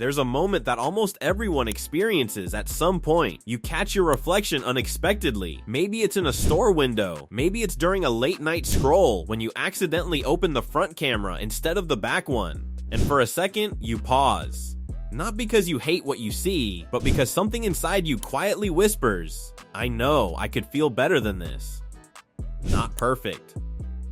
There's a moment that almost everyone experiences at some point. You catch your reflection unexpectedly. Maybe it's in a store window. Maybe it's during a late night scroll when you accidentally open the front camera instead of the back one. And for a second, you pause. Not because you hate what you see, but because something inside you quietly whispers, I know I could feel better than this. Not perfect.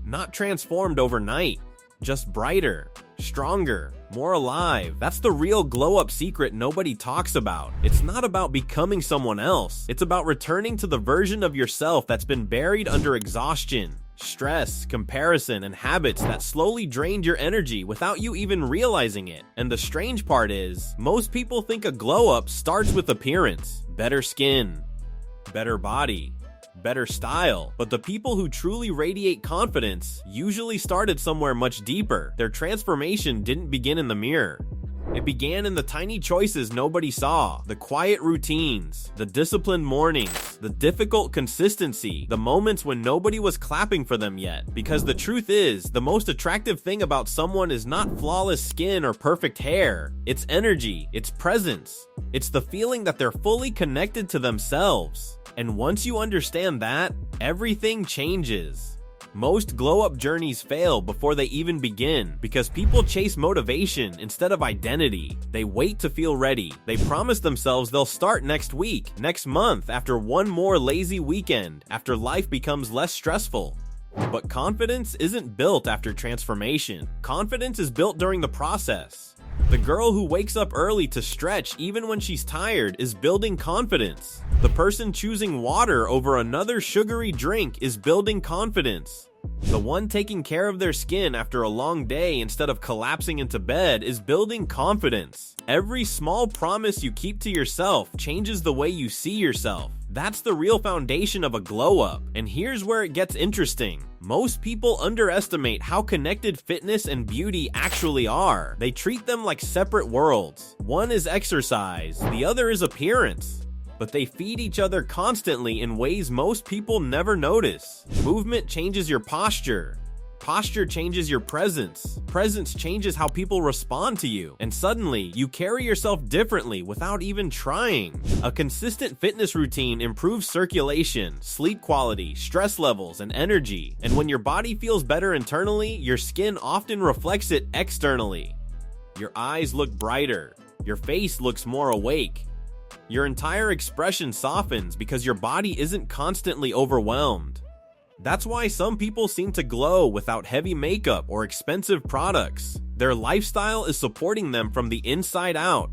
Not transformed overnight. Just brighter, stronger, more alive. That's the real glow-up secret nobody talks about. It's not about becoming someone else. It's about returning to the version of yourself that's been buried under exhaustion, stress, comparison, and habits that slowly drained your energy without you even realizing it. And the strange part is, most people think a glow-up starts with appearance. Better skin, better body, better style. But the people who truly radiate confidence usually started somewhere much deeper. Their transformation didn't begin in the mirror. It began in the tiny choices nobody saw, the quiet routines, the disciplined mornings, the difficult consistency, the moments when nobody was clapping for them yet. Because the truth is, the most attractive thing about someone is not flawless skin or perfect hair. It's energy, it's presence. It's the feeling that they're fully connected to themselves. And once you understand that, everything changes. Most glow-up journeys fail before they even begin because people chase motivation instead of identity. They wait to feel ready. They promise themselves they'll start next week, next month, after one more lazy weekend, after life becomes less stressful. But confidence isn't built after transformation. Confidence is built during the process. The girl who wakes up early to stretch even when she's tired is building confidence. The person choosing water over another sugary drink is building confidence. The one taking care of their skin after a long day instead of collapsing into bed is building confidence. Every small promise you keep to yourself changes the way you see yourself. That's the real foundation of a glow up. And here's where it gets interesting. Most people underestimate how connected fitness and beauty actually are. They treat them like separate worlds. One is exercise, the other is appearance. But they feed each other constantly in ways most people never notice. Movement changes your posture. Posture changes your presence. Presence changes how people respond to you. And suddenly, you carry yourself differently without even trying. A consistent fitness routine improves circulation, sleep quality, stress levels, and energy. And when your body feels better internally, your skin often reflects it externally. Your eyes look brighter. Your face looks more awake. Your entire expression softens because your body isn't constantly overwhelmed. That's why some people seem to glow without heavy makeup or expensive products. Their lifestyle is supporting them from the inside out.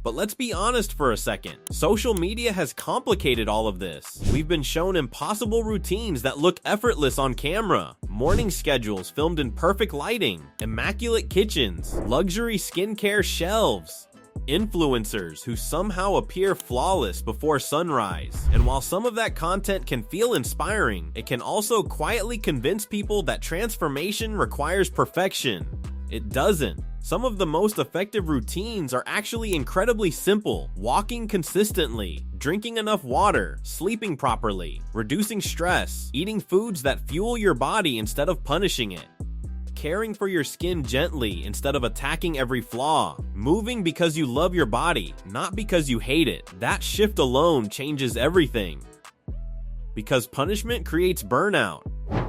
But let's be honest for a second. Social media has complicated all of this. We've been shown impossible routines that look effortless on camera, morning schedules filmed in perfect lighting, immaculate kitchens, luxury skincare shelves, influencers who somehow appear flawless before sunrise. And while some of that content can feel inspiring, it can also quietly convince people that transformation requires perfection. It doesn't. Some of the most effective routines are actually incredibly simple. Walking consistently, drinking enough water, sleeping properly, reducing stress, eating foods that fuel your body instead of punishing it, caring for your skin gently instead of attacking every flaw, moving because you love your body, not because you hate it. That shift alone changes everything. Because punishment creates burnout,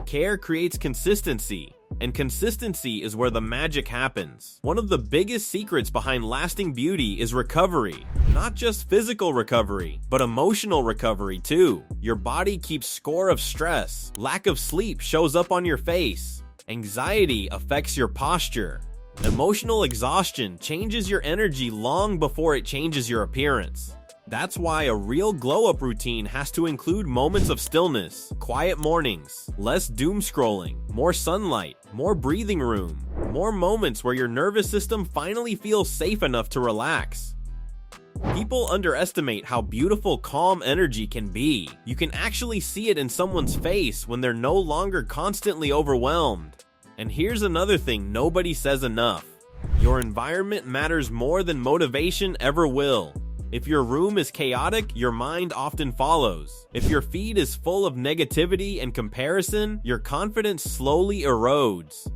care creates consistency, and consistency is where the magic happens. One of the biggest secrets behind lasting beauty is recovery. Not just physical recovery, but emotional recovery too. Your body keeps score of stress. Lack of sleep shows up on your face. Anxiety affects your posture. Emotional exhaustion changes your energy long before it changes your appearance. That's why a real glow-up routine has to include moments of stillness, quiet mornings, less doom scrolling, more sunlight, more breathing room, more moments where your nervous system finally feels safe enough to relax. People underestimate how beautiful calm energy can be. You can actually see it in someone's face when they're no longer constantly overwhelmed. And here's another thing nobody says enough. Your environment matters more than motivation ever will. If your room is chaotic, your mind often follows. If your feed is full of negativity and comparison, your confidence slowly erodes.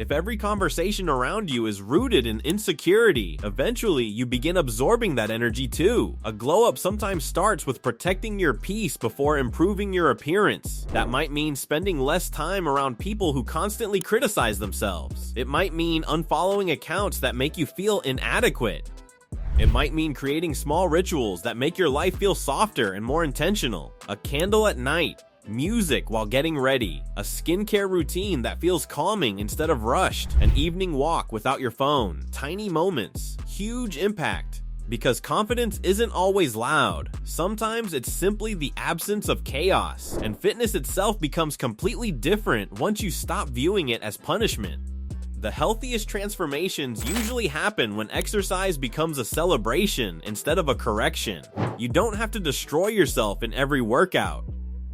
If every conversation around you is rooted in insecurity, eventually you begin absorbing that energy too. A glow up sometimes starts with protecting your peace before improving your appearance. That might mean spending less time around people who constantly criticize themselves. It might mean unfollowing accounts that make you feel inadequate. It might mean creating small rituals that make your life feel softer and more intentional. A candle at night, music while getting ready, a skincare routine that feels calming instead of rushed, an evening walk without your phone. Tiny moments, huge impact. Because confidence isn't always loud. Sometimes it's simply the absence of chaos, and fitness itself becomes completely different once you stop viewing it as punishment. The healthiest transformations usually happen when exercise becomes a celebration instead of a correction. You don't have to destroy yourself in every workout.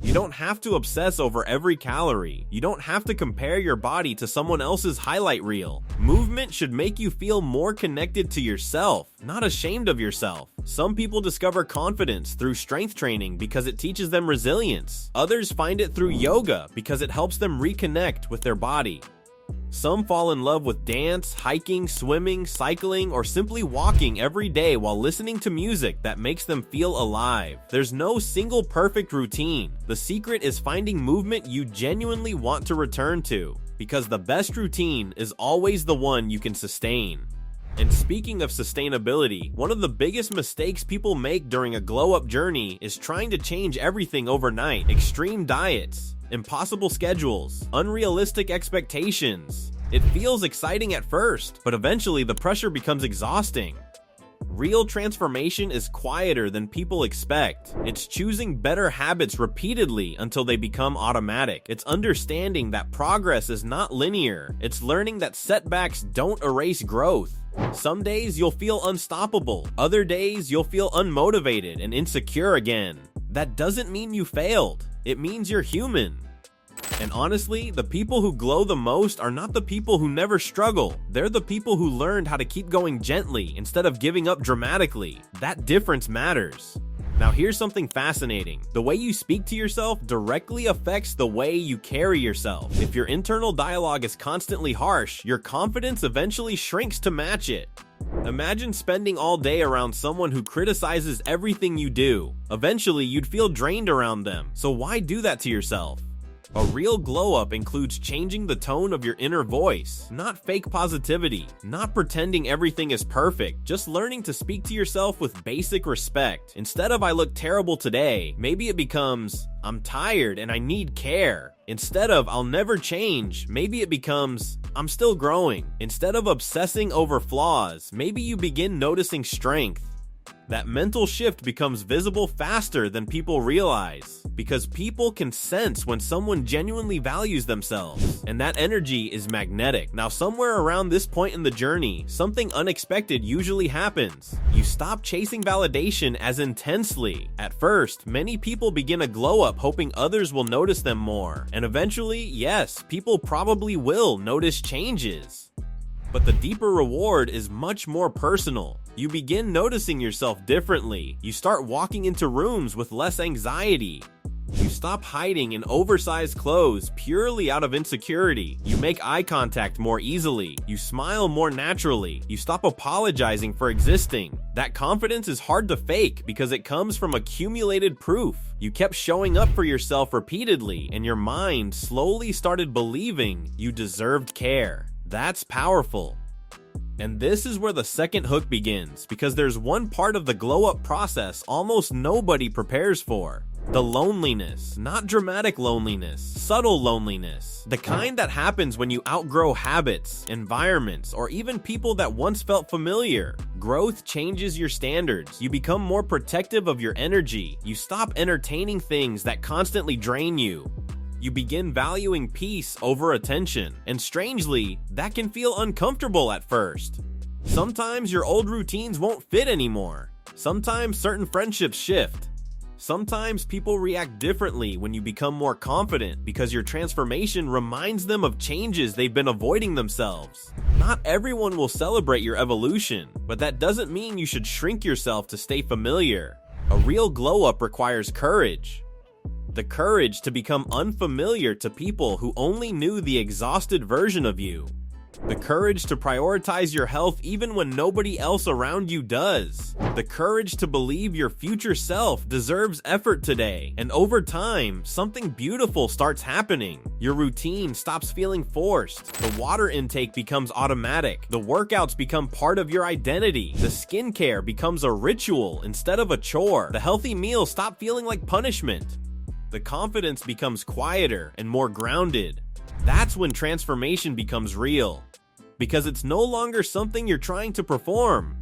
You don't have to obsess over every calorie. You don't have to compare your body to someone else's highlight reel. Movement should make you feel more connected to yourself, not ashamed of yourself. Some people discover confidence through strength training because it teaches them resilience. Others find it through yoga because it helps them reconnect with their body. Some fall in love with dance, hiking, swimming, cycling, or simply walking every day while listening to music that makes them feel alive. There's no single perfect routine. The secret is finding movement you genuinely want to return to, because the best routine is always the one you can sustain. And speaking of sustainability, one of the biggest mistakes people make during a glow-up journey is trying to change everything overnight. Extreme diets, impossible schedules, unrealistic expectations. It feels exciting at first, but eventually the pressure becomes exhausting. Real transformation is quieter than people expect. It's choosing better habits repeatedly until they become automatic. It's understanding that progress is not linear. It's learning that setbacks don't erase growth. Some days you'll feel unstoppable. Other days you'll feel unmotivated and insecure again. That doesn't mean you failed. It means you're human. And honestly, the people who glow the most are not the people who never struggle. They're the people who learned how to keep going gently instead of giving up dramatically. That difference matters. Now here's something fascinating. The way you speak to yourself directly affects the way you carry yourself. If your internal dialogue is constantly harsh, your confidence eventually shrinks to match it. Imagine spending all day around someone who criticizes everything you do. Eventually, you'd feel drained around them. So why do that to yourself? A real glow-up includes changing the tone of your inner voice, not fake positivity, not pretending everything is perfect, just learning to speak to yourself with basic respect. Instead of "I look terrible today," maybe it becomes "I'm tired and I need care." Instead of "I'll never change," maybe it becomes "I'm still growing." Instead of obsessing over flaws, maybe you begin noticing strength. That mental shift becomes visible faster than people realize, because people can sense when someone genuinely values themselves, and that energy is magnetic. Now, somewhere around this point in the journey, something unexpected usually happens. You stop chasing validation as intensely. At first, many people begin a glow up hoping others will notice them more, and eventually, yes, people probably will notice changes. But the deeper reward is much more personal. You begin noticing yourself differently. You start walking into rooms with less anxiety. You stop hiding in oversized clothes purely out of insecurity. You make eye contact more easily. You smile more naturally. You stop apologizing for existing. That confidence is hard to fake because it comes from accumulated proof. You kept showing up for yourself repeatedly, and your mind slowly started believing you deserved care. That's powerful. And this is where the second hook begins, because there's one part of the glow-up process almost nobody prepares for. The loneliness. Not dramatic loneliness, subtle loneliness. The kind that happens when you outgrow habits, environments, or even people that once felt familiar. Growth changes your standards. You become more protective of your energy. You stop entertaining things that constantly drain you. You begin valuing peace over attention, and strangely, that can feel uncomfortable at first. Sometimes your old routines won't fit anymore. Sometimes certain friendships shift. Sometimes people react differently when you become more confident because your transformation reminds them of changes they've been avoiding themselves. Not everyone will celebrate your evolution, but that doesn't mean you should shrink yourself to stay familiar. A real glow-up requires courage. The courage to become unfamiliar to people who only knew the exhausted version of you. The courage to prioritize your health even when nobody else around you does. The courage to believe your future self deserves effort today. And over time, something beautiful starts happening. Your routine stops feeling forced. The water intake becomes automatic. The workouts become part of your identity. The skincare becomes a ritual instead of a chore. The healthy meals stop feeling like punishment. The confidence becomes quieter and more grounded. That's when transformation becomes real. Because it's no longer something you're trying to perform.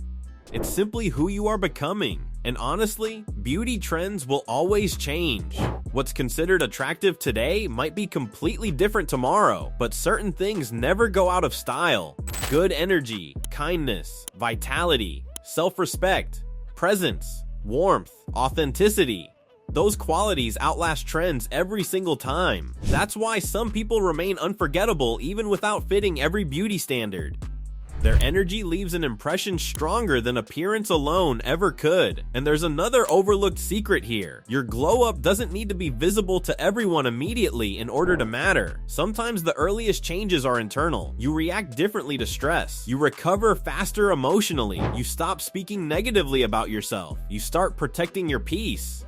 It's simply who you are becoming. And honestly, beauty trends will always change. What's considered attractive today might be completely different tomorrow, but certain things never go out of style. Good energy, kindness, vitality, self-respect, presence, warmth, authenticity. Those qualities outlast trends every single time. That's why some people remain unforgettable even without fitting every beauty standard. Their energy leaves an impression stronger than appearance alone ever could. And there's another overlooked secret here. Your glow up doesn't need to be visible to everyone immediately in order to matter. Sometimes the earliest changes are internal. You react differently to stress. You recover faster emotionally. You stop speaking negatively about yourself. You start protecting your peace.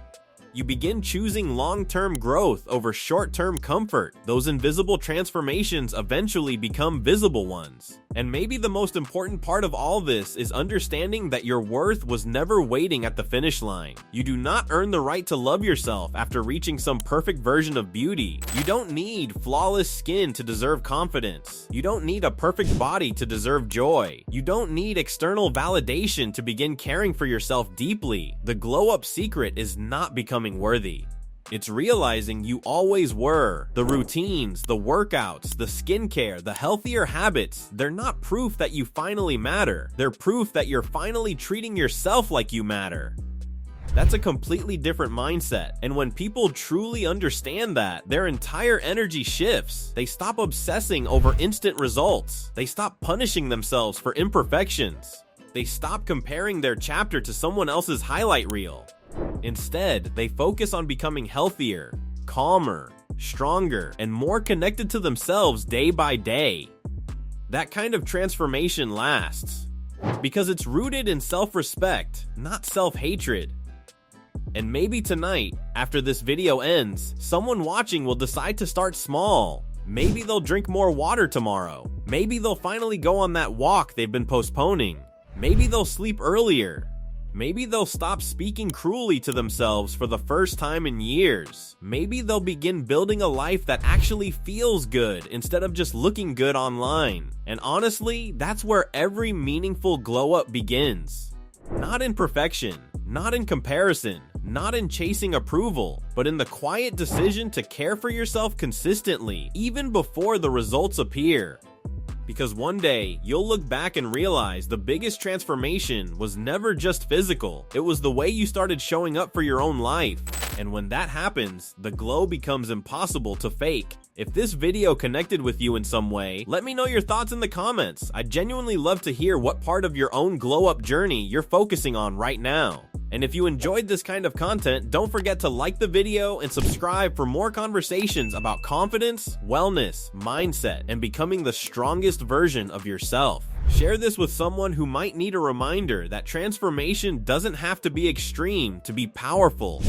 You begin choosing long-term growth over short-term comfort. Those invisible transformations eventually become visible ones. And maybe the most important part of all this is understanding that your worth was never waiting at the finish line. You do not earn the right to love yourself after reaching some perfect version of beauty. You don't need flawless skin to deserve confidence. You don't need a perfect body to deserve joy. You don't need external validation to begin caring for yourself deeply. The glow-up secret is not becoming worthy. It's realizing you always were. The routines, the workouts, the skincare, the healthier habits, they're not proof that you finally matter. They're proof that you're finally treating yourself like you matter. That's a completely different mindset. And when people truly understand that, their entire energy shifts. They stop obsessing over instant results. They stop punishing themselves for imperfections. They stop comparing their chapter to someone else's highlight reel. Instead, they focus on becoming healthier, calmer, stronger, and more connected to themselves day by day. That kind of transformation lasts because it's rooted in self-respect, not self-hatred. And maybe tonight, after this video ends, someone watching will decide to start small. Maybe they'll drink more water tomorrow. Maybe they'll finally go on that walk they've been postponing. Maybe they'll sleep earlier. Maybe they'll stop speaking cruelly to themselves for the first time in years. Maybe they'll begin building a life that actually feels good instead of just looking good online. And honestly, that's where every meaningful glow up begins. Not in perfection, not in comparison, not in chasing approval, but in the quiet decision to care for yourself consistently, even before the results appear. Because one day, you'll look back and realize the biggest transformation was never just physical. It was the way you started showing up for your own life. And when that happens, the glow becomes impossible to fake. If this video connected with you in some way, let me know your thoughts in the comments. I'd genuinely love to hear what part of your own glow up journey you're focusing on right now. And if you enjoyed this kind of content, don't forget to like the video and subscribe for more conversations about confidence, wellness, mindset, and becoming the strongest version of yourself. Share this with someone who might need a reminder that transformation doesn't have to be extreme to be powerful.